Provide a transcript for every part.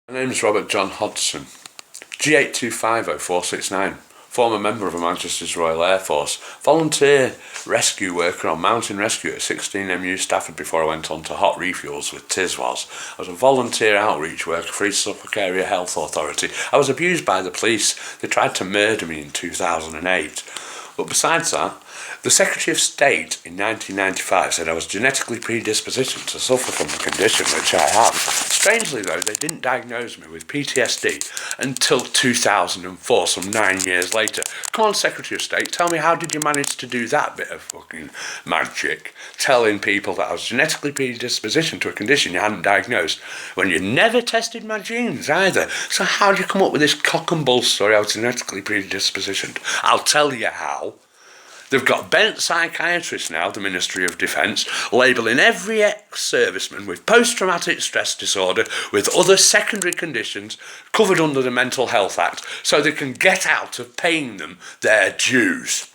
My name is Robert John Hodgson, G8250-469, former member of Manchester's Royal Air Force, volunteer rescue worker on mountain rescue at 16MU Stafford before I went on to hot refuels with Tiswas. I was a volunteer outreach worker for East Suffolk Area Health Authority. I was abused by the police. They tried to murder me in 2008. But besides that, the Secretary of State in 1995 said I was genetically predisposed to suffer from the condition, which I have. Strangely though, they didn't diagnose me with PTSD until 2004, some 9 years later. Come on, Secretary of State, tell me, how did you manage to do that bit of fucking magic? Telling people that I was genetically predisposed to a condition you hadn't diagnosed, when you never tested my genes either. So how did you come up with this cock and bull story I was genetically predisposed? I'll tell you how. They've got bent psychiatrists now, the Ministry of Defence, labelling every ex-serviceman with post-traumatic stress disorder with other secondary conditions covered under the Mental Health Act so they can get out of paying them their dues.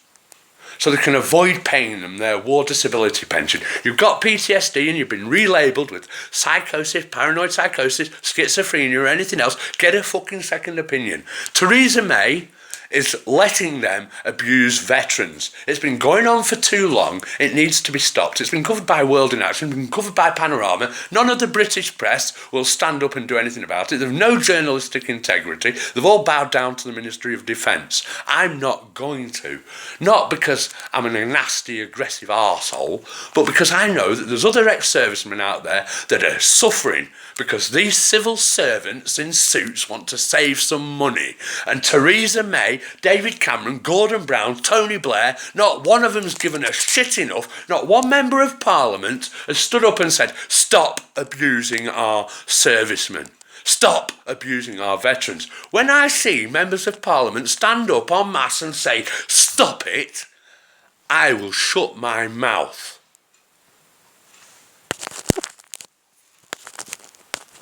So they can avoid paying them their war disability pension. You've got PTSD and you've been relabelled with psychosis, paranoid psychosis, schizophrenia or anything else, get a fucking second opinion. Theresa May is letting them abuse veterans. It's been going on for too long. It needs to be stopped. It's been covered by World in Action, it's been covered by Panorama. None of the British press will stand up and do anything about it. They've no journalistic integrity. They've all bowed down to the Ministry of Defence. I'm not going to. Not because I'm a nasty, aggressive arsehole, but because I know that there's other ex-servicemen out there that are suffering because these civil servants in suits want to save some money. And Theresa May, David Cameron, Gordon Brown, Tony Blair, not one of them's given a shit enough. Not one member of Parliament has stood up and said, stop abusing our servicemen. Stop abusing our veterans. When I see members of Parliament stand up en masse and say, stop it, I will shut my mouth.